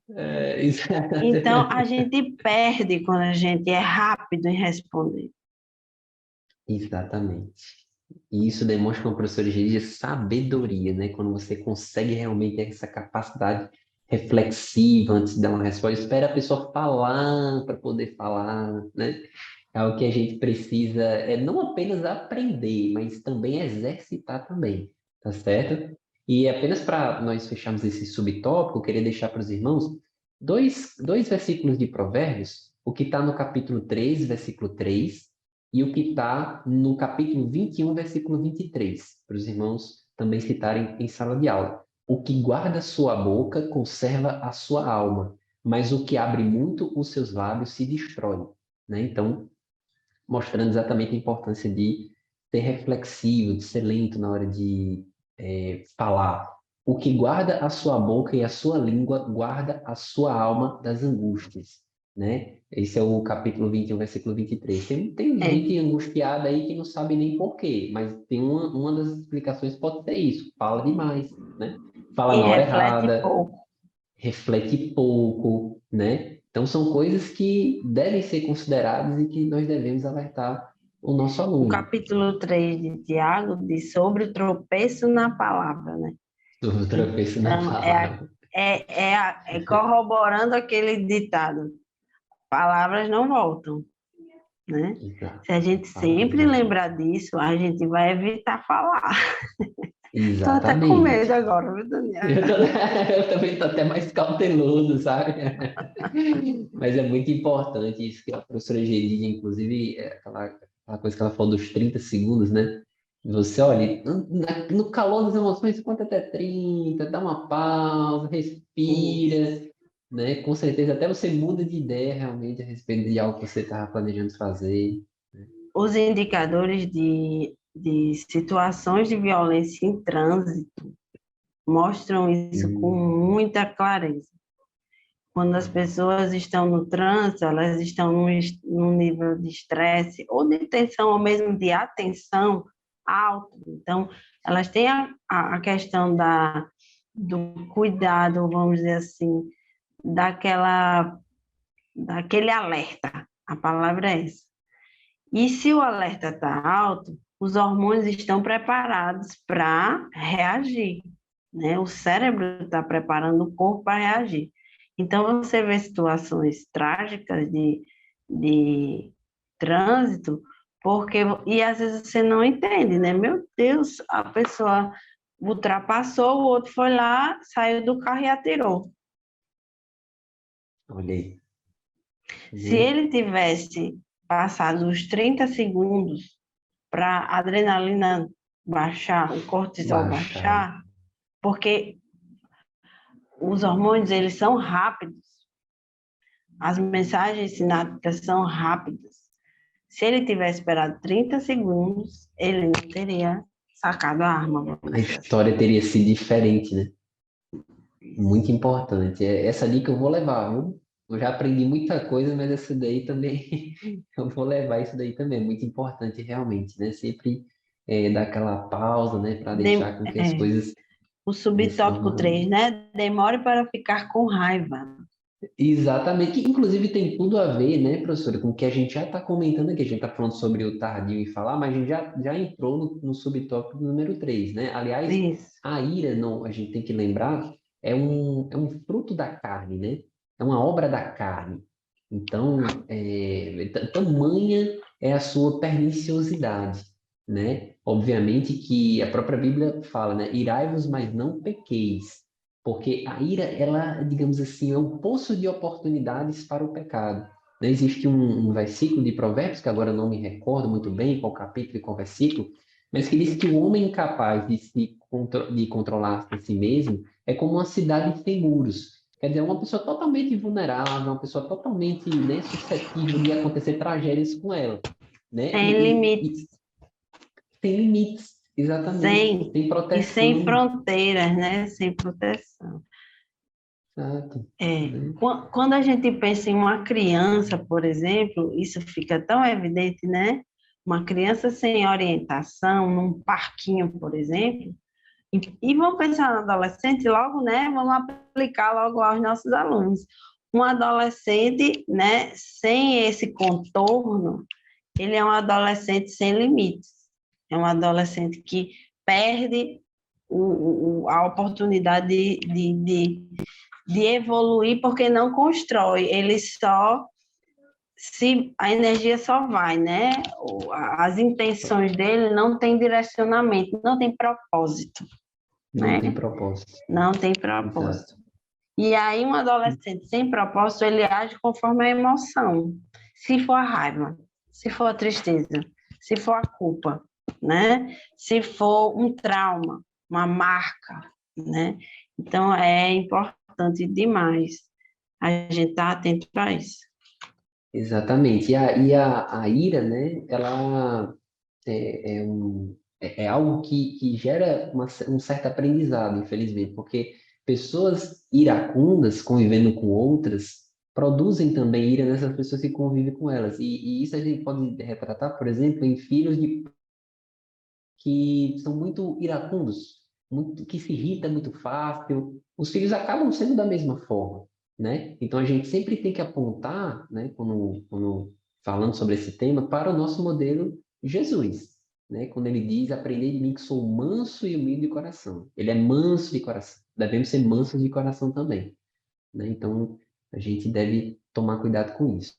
Então, a Exatamente. gente perde quando a gente é rápido em responder. Exatamente. E isso demonstra uma professora de sabedoria, né? Quando você consegue realmente ter essa capacidade reflexiva antes de dar uma resposta. Espera a pessoa falar para poder falar, né? É o que a gente precisa, não apenas aprender, mas também exercitar também, tá certo? E apenas para nós fecharmos esse subtópico, eu queria deixar para os irmãos dois versículos de Provérbios, o que está no capítulo 3, versículo 3, e o que está no capítulo 21, versículo 23, para os irmãos também citarem em sala de aula. O que guarda sua boca conserva a sua alma, mas o que abre muito os seus lábios se destrói, né? Então, mostrando exatamente a importância de ser reflexivo, de ser lento na hora de falar. O que guarda a sua boca e a sua língua guarda a sua alma das angústias, né? Esse é o capítulo 21, versículo 23. Tem É, gente angustiada aí que não sabe nem por quê, mas tem uma das explicações pode ser isso, fala demais, né? Fala e na hora reflete errada, pouco. reflete pouco, né? Então, são coisas que devem ser consideradas e que nós devemos alertar o nosso O aluno. capítulo 3 de Tiago diz sobre o tropeço na palavra, né? Outra vez na Então, palavra. é corroborando aquele ditado, palavras não voltam, né? Exato. Se a gente Palavras sempre não voltam. lembrar disso, a gente vai evitar falar. Estou até com medo Exatamente. agora, viu, Daniel? Eu também estou até mais cauteloso, sabe? Mas é muito importante isso que a professora Geridia, inclusive, aquela coisa que ela falou dos 30 segundos, né? Você olha, no calor das emoções, você conta até 30, dá uma pausa, Isso. respira, né? Com certeza, até você muda de ideia realmente a respeito de algo que você estava planejando fazer. Os indicadores de situações de violência em trânsito mostram isso com Hum, muita clareza. Quando as pessoas estão no trânsito, elas estão num nível de estresse ou de tensão, ou mesmo de atenção alto. Então, elas têm a questão do cuidado, vamos dizer assim, daquele alerta. A palavra é essa. E se o alerta está alto, os hormônios estão preparados para reagir, né? O cérebro está preparando o corpo para reagir. Então, você vê situações trágicas de trânsito, e às vezes você não entende, né? Meu Deus, a pessoa ultrapassou, o outro foi lá, saiu do carro e atirou. olha aí, Se né? ele tivesse passado os 30 segundos para a adrenalina baixar, o cortisol Baixar. baixar, porque os hormônios eles são rápidos, as mensagens sinápticas são rápidas. Se ele tivesse esperado 30 segundos, ele não teria sacado a arma, A vamos dizer assim. história teria sido diferente, né? Muito importante. Essa dica eu vou levar, viu? Eu já aprendi muita coisa, mas essa daí também eu vou levar isso daí também. É muito importante realmente, né? Sempre dar aquela pausa, né? Para deixar com que as É, coisas o de subtópico forma 3, né? Demore para ficar com raiva. exatamente, que inclusive tem tudo a ver, né, professora, com o que a gente já está comentando aqui. A gente está falando sobre o tardio em falar, mas a gente já entrou no subtópico número 3, né? Aliás, Isso. a ira, não, a gente tem que lembrar, é um fruto da carne, né? É uma obra da carne. Então, tamanha é a sua perniciosidade, né? Obviamente que a própria Bíblia fala, né? Irai-vos, mas não pequeis. Porque a ira, ela, digamos assim, é um poço de oportunidades para o pecado. Né? Existe um versículo de Provérbios, que agora eu não me recordo muito bem qual capítulo e qual versículo, mas que diz que o homem incapaz de controlar a si mesmo é como uma cidade sem muros. Quer dizer, é uma pessoa totalmente vulnerável, uma pessoa totalmente, né, suscetível de acontecer tragédias com ela. Né? Sem limites, Sem limites, exatamente, sem, sem e sem proteção. fronteiras, né? Sem proteção. Exato. É, Né? quando a gente pensa em uma criança, por exemplo, isso fica tão evidente, né? Uma criança sem orientação, num parquinho, por exemplo, e vamos pensar no adolescente logo, né? Vamos aplicar logo aos nossos alunos. Um adolescente, né, sem esse contorno, ele é um adolescente sem limites. É um adolescente que perde a oportunidade de evoluir porque não constrói, ele só se a energia só vai, né? As intenções dele não tem direcionamento, não tem propósito, Não tem né? propósito. Não tem Exato. propósito. E aí um adolescente sem propósito, ele age conforme a emoção. Se for a raiva, se for a tristeza, se for a culpa, né? Se for um trauma, uma marca, né? Então, é importante demais a gente estar atento para isso. Exatamente. E a ira, né, ela é algo que gera um certo aprendizado, infelizmente, porque pessoas iracundas convivendo com outras produzem também ira nessas pessoas que convivem com elas. E isso a gente pode retratar, por exemplo, em filhos que são muito iracundos, que se irrita muito fácil. Os filhos acabam sendo da mesma forma, né? Então a gente sempre tem que apontar, né, quando falando sobre esse tema, para o nosso modelo Jesus, né? Quando ele diz: "Aprendei de mim que sou manso e humilde de coração". Ele é manso de coração. Devemos ser mansos de coração também, né? Então a gente deve tomar cuidado com isso.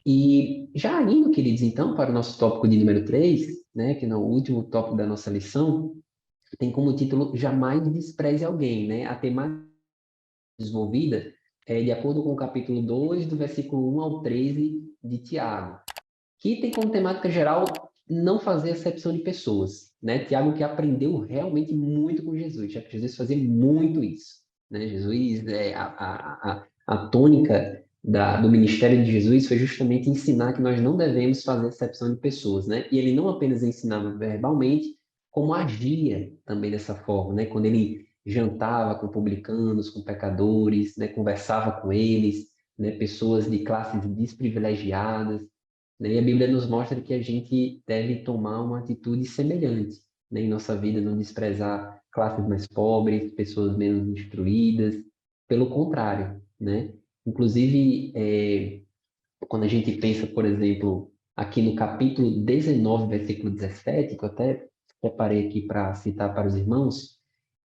E já indo, queridos, então, para o nosso tópico de número 3, né, que é o último tópico da nossa lição, tem como título Jamais despreze alguém, né? A temática desenvolvida é de acordo com o capítulo 2, do versículo 1 ao 13 de Tiago, que tem como temática geral não fazer acepção de pessoas, né? Tiago que aprendeu realmente muito com Jesus, já que Jesus fazia muito isso, né? Jesus, a tônica do ministério de Jesus foi justamente ensinar que nós não devemos fazer acepção de pessoas, né? E ele não apenas ensinava verbalmente, como agia também dessa forma, né? Quando ele jantava com publicanos, com pecadores, né? Conversava com eles, né? Pessoas de classes desprivilegiadas, né? E a Bíblia nos mostra que a gente deve tomar uma atitude semelhante, né? Em nossa vida, não desprezar classes mais pobres, pessoas menos instruídas, pelo contrário, né? Inclusive, quando a gente pensa, por exemplo, aqui no capítulo 19, versículo 17, que eu até preparei aqui para citar para os irmãos,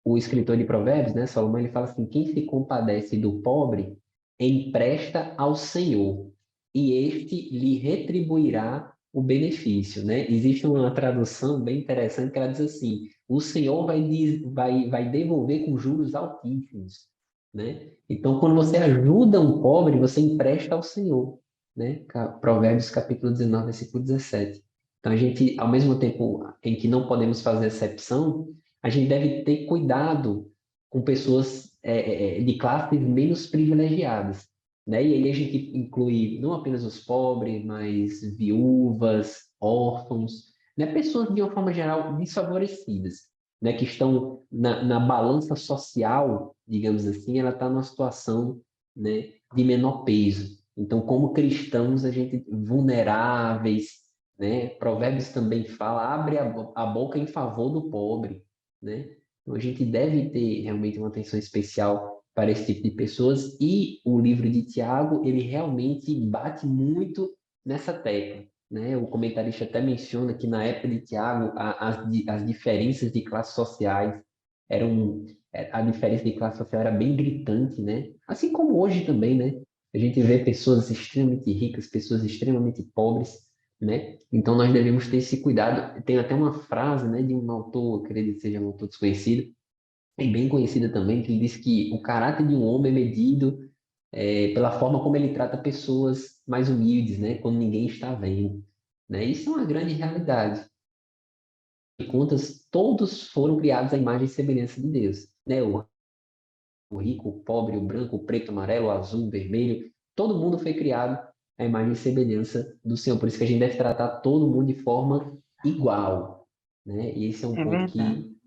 o escritor de Provérbios, né, Salomão, ele fala assim: quem se compadece do pobre empresta ao Senhor, e este lhe retribuirá o benefício, né? Existe uma tradução bem interessante que ela diz assim: o Senhor vai devolver com juros altíssimos, né? Então, quando você ajuda um pobre, você empresta ao Senhor, né? Provérbios capítulo 19, versículo 17. Então, a gente, ao mesmo tempo em que não podemos fazer exceção, a gente deve ter cuidado com pessoas de classes menos privilegiadas, né? E aí a gente inclui não apenas os pobres, mas viúvas, órfãos, né? Pessoas de uma forma geral desfavorecidas, né? Que estão na balança social, digamos assim, ela está numa situação, né, de menor peso. Então, como cristãos, a gente vulneráveis, né? Provérbios também fala: abre a boca em favor do pobre, né? Então, a gente deve ter realmente uma atenção especial para esse tipo de pessoas, e o livro de Tiago, ele realmente bate muito nessa tecla, né? O comentarista até menciona que na época de Tiago, as diferenças de classes sociais eram, a diferença de classe social era bem gritante, né? Assim como hoje também, né? A gente vê pessoas extremamente ricas, pessoas extremamente pobres, né? Então nós devemos ter esse cuidado. Tem até uma frase, né, de um autor, acredito que seja um autor desconhecido, e bem conhecida também, que ele diz que o caráter de um homem é medido pela forma como ele trata pessoas mais humildes, né, quando ninguém está vendo, né? Isso é uma grande realidade. De contas, todos foram criados à imagem e semelhança de Deus, né? O rico, o pobre, o branco, o preto, o amarelo, o azul, o vermelho, todo mundo foi criado à imagem e semelhança do Senhor. Por isso que a gente deve tratar todo mundo de forma igual, né? E esse é um É ponto verdade. que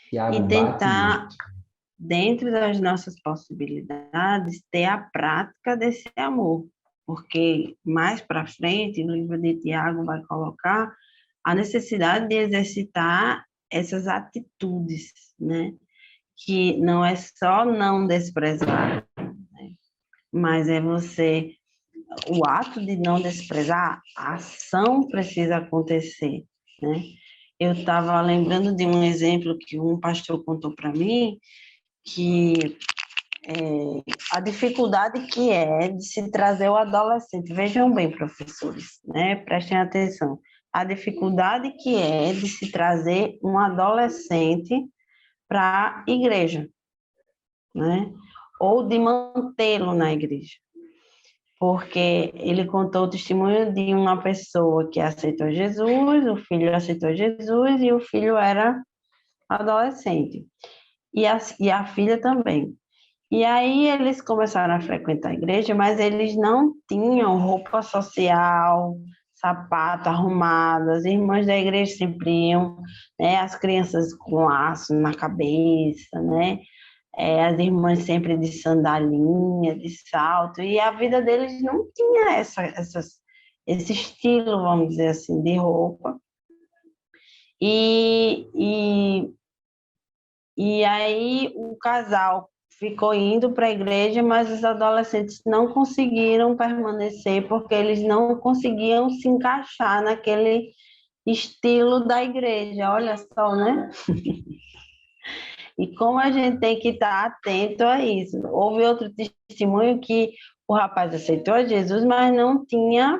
Tiago E bate tentar, muito. dentro das nossas possibilidades, ter a prática desse amor, porque mais para frente, no livro de Tiago vai colocar a necessidade de exercitar essas atitudes, né? Que não é só não desprezar, mas é você, o ato de não desprezar, a ação precisa acontecer, né? Eu estava lembrando de um exemplo que um pastor contou para mim, que a dificuldade que é de se trazer o adolescente. Vejam bem, professores, né? Prestem atenção. A dificuldade que é de se trazer um adolescente para a igreja, né? Ou de mantê-lo na igreja. porque ele contou o testemunho de uma pessoa que aceitou Jesus, o filho aceitou Jesus e o filho era adolescente, e a filha também. E aí eles começaram a frequentar a igreja, mas eles não tinham roupa social, sapato arrumado, as irmãs da igreja sempre iam, né, as crianças com laço na cabeça, né, as irmãs sempre de sandalinha, de salto, e a vida deles não tinha esse estilo, vamos dizer assim, de roupa. E, e, e aí o casal ficou indo para a igreja, mas os adolescentes não conseguiram permanecer porque eles não conseguiam se encaixar naquele estilo da igreja. Olha só, né? E como a gente tem que estar atento a isso. Houve outro testemunho que o rapaz aceitou a Jesus, mas não tinha,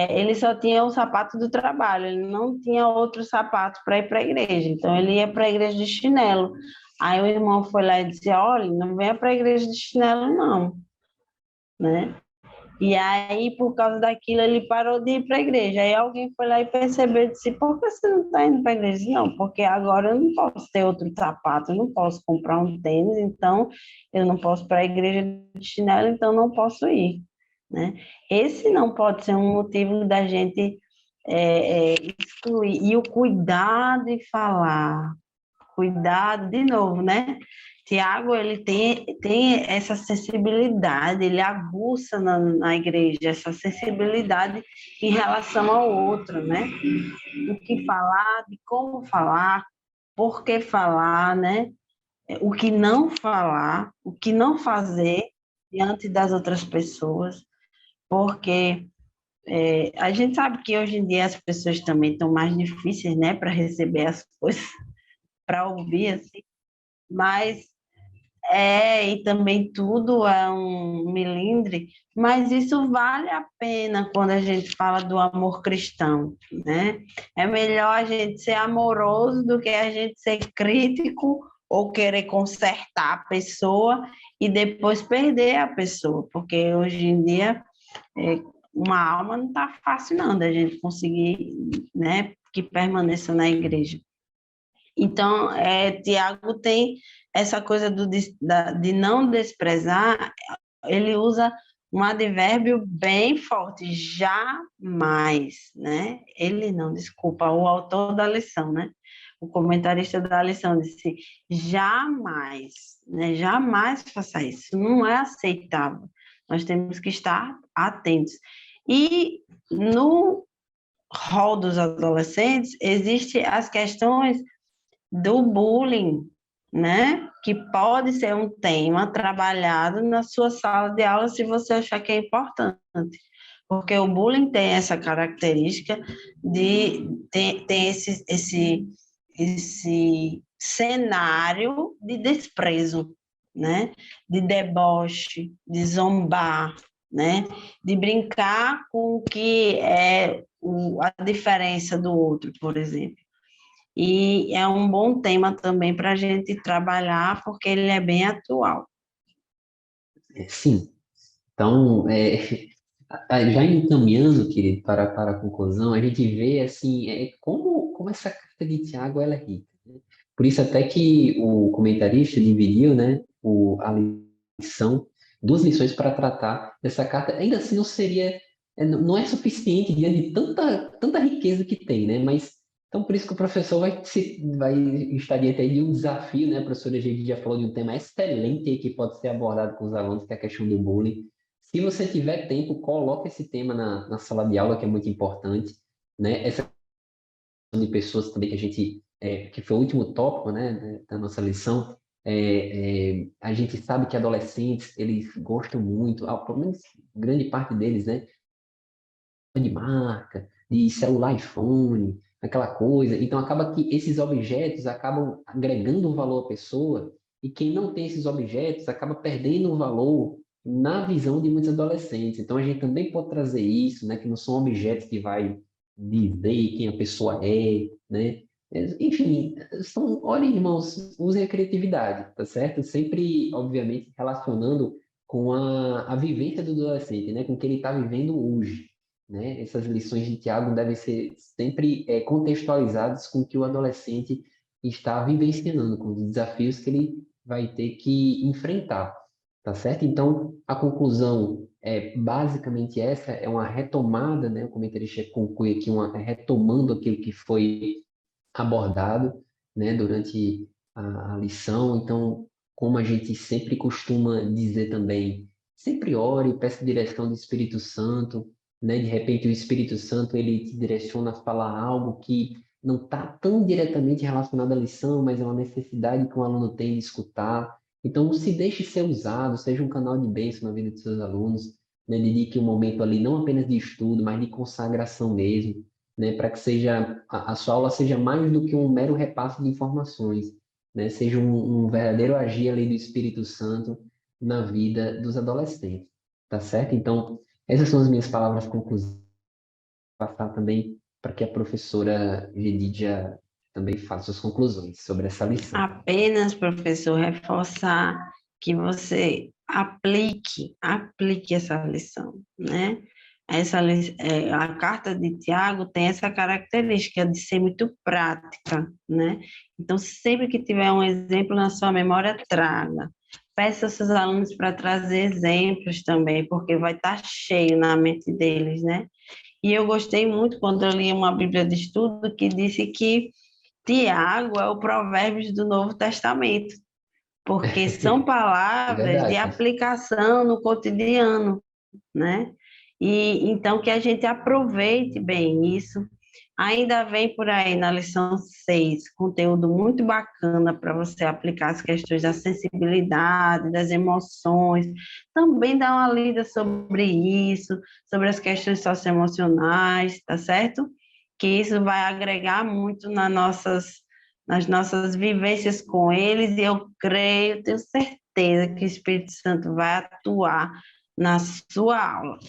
ele só tinha o sapato do trabalho, ele não tinha outro sapato para ir para a igreja. Então ele ia para a igreja de chinelo. Aí o irmão foi lá e disse: olha, não venha para a igreja de chinelo, não, né? E aí, por causa daquilo, ele parou de ir para a igreja. Aí alguém foi lá e percebeu e disse: por que você não está indo para a igreja? Não, porque agora eu não posso ter outro sapato, eu não posso comprar um tênis, então eu não posso ir para a igreja de chinelo, então não posso ir, né? Esse não pode ser um motivo da gente excluir. E o cuidado em falar, cuidado, de novo, né? Tiago, ele tem essa sensibilidade, ele aguça na igreja, essa sensibilidade em relação ao outro, né? O que falar, de como falar, por que falar, né? O que não falar, o que não fazer diante das outras pessoas, porque a gente sabe que hoje em dia as pessoas também estão mais difíceis, né, para receber as coisas, para ouvir, assim, mas e também tudo é um milindre, mas isso vale a pena quando a gente fala do amor cristão, né? É melhor a gente ser amoroso do que a gente ser crítico ou querer consertar a pessoa e depois perder a pessoa, porque hoje em dia uma alma não está fácil não da gente conseguir, né, que permaneça na igreja. Então, Tiago tem essa coisa de não desprezar, ele usa um advérbio bem forte, jamais, né? Ele não, desculpa, o autor da lição, né? O comentarista da lição disse, jamais, né? Jamais faça isso, não é aceitável. Nós temos que estar atentos. E no rol dos adolescentes, existem as questões do bullying, né? Que pode ser um tema trabalhado na sua sala de aula se você achar que é importante. Porque o bullying tem essa característica de tem esse cenário de desprezo, né? De deboche, de zombar, né? De brincar com o que é a diferença do outro, por exemplo. E é um bom tema também para a gente trabalhar, porque ele é bem atual. Sim. Então, já encaminhando, querido, para a conclusão, a gente vê assim, como essa carta de Tiago ela é rica, né? Por isso até que o comentarista dividiu, né, a lição, duas lições para tratar dessa carta. Ainda assim não seria, não é suficiente diante de tanta riqueza que tem, né? Mas então por isso que o professor vai estar diante aí de um desafio, né? A professora Gedi já falou de um tema excelente aí que pode ser abordado com os alunos, que é a questão do bullying. Se você tiver tempo, coloque esse tema na sala de aula, que é muito importante, né? Essa questão de pessoas também que a gente, que foi o último tópico, né, da nossa lição, a gente sabe que adolescentes, eles gostam muito, pelo menos grande parte deles, né, de marca, de celular iPhone, aquela coisa. Então, acaba que esses objetos acabam agregando um valor à pessoa, e quem não tem esses objetos acaba perdendo o valor na visão de muitos adolescentes. Então, a gente também pode trazer isso, né, que não são objetos que vai dizer quem a pessoa é, né? Enfim, olhem, irmãos, usem a criatividade, tá certo? Sempre, obviamente, relacionando com a vivência do adolescente, né? Com o que ele está vivendo hoje, né? Essas lições de Tiago devem ser sempre contextualizadas com o que o adolescente está vivenciando, com os desafios que ele vai ter que enfrentar, tá certo? Então, a conclusão é basicamente essa, é uma retomada, né? O comentarista conclui aqui, retomando aquilo que foi abordado, né, durante a lição. Então, como a gente sempre costuma dizer também, sempre ore, peça direção do Espírito Santo, né? De repente o Espírito Santo ele te direciona a falar algo que não está tão diretamente relacionado à lição, mas é uma necessidade que um aluno tem de escutar. Então, se deixe ser usado, seja um canal de bênção na vida de seus alunos, né? Dedique um momento ali não apenas de estudo, mas de consagração mesmo, né, para que seja a sua aula seja mais do que um mero repasse de informações, né, seja um verdadeiro agir ali do Espírito Santo na vida dos adolescentes, tá certo? Então, essas são as minhas palavras conclusivas, passar também para que a professora Gedidia também faça suas conclusões sobre essa lição. Apenas, professor, reforçar que você aplique essa lição, né? A carta de Tiago tem essa característica de ser muito prática, né? Então, sempre que tiver um exemplo na sua memória, traga. Peça aos seus alunos para trazer exemplos também, porque vai estar cheio na mente deles, né? E eu gostei muito quando eu li uma Bíblia de estudo que disse que Tiago é o Provérbios do Novo Testamento, porque são É palavras de verdade. aplicação no cotidiano, né? E então que a gente aproveite bem isso. Ainda vem por aí na lição 6 conteúdo muito bacana para você aplicar as questões da sensibilidade, das emoções. Também dá uma lida sobre isso, sobre as questões socioemocionais, tá certo? Que isso vai agregar muito nas nossas vivências com eles, e eu creio, tenho certeza que o Espírito Santo vai atuar na sua aula.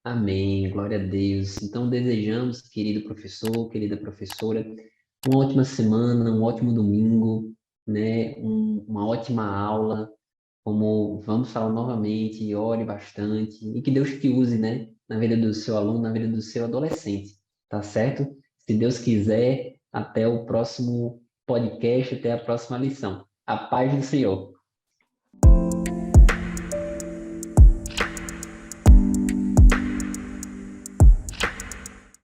Amém, glória a Deus. Então, desejamos, querido professor, querida professora, uma ótima semana, um ótimo domingo, né? Uma ótima aula. Como vamos falar novamente, ore bastante e que Deus te use, né? Na vida do seu aluno, na vida do seu adolescente, tá certo? Se Deus quiser, até o próximo podcast, até a próxima lição. A paz do Senhor.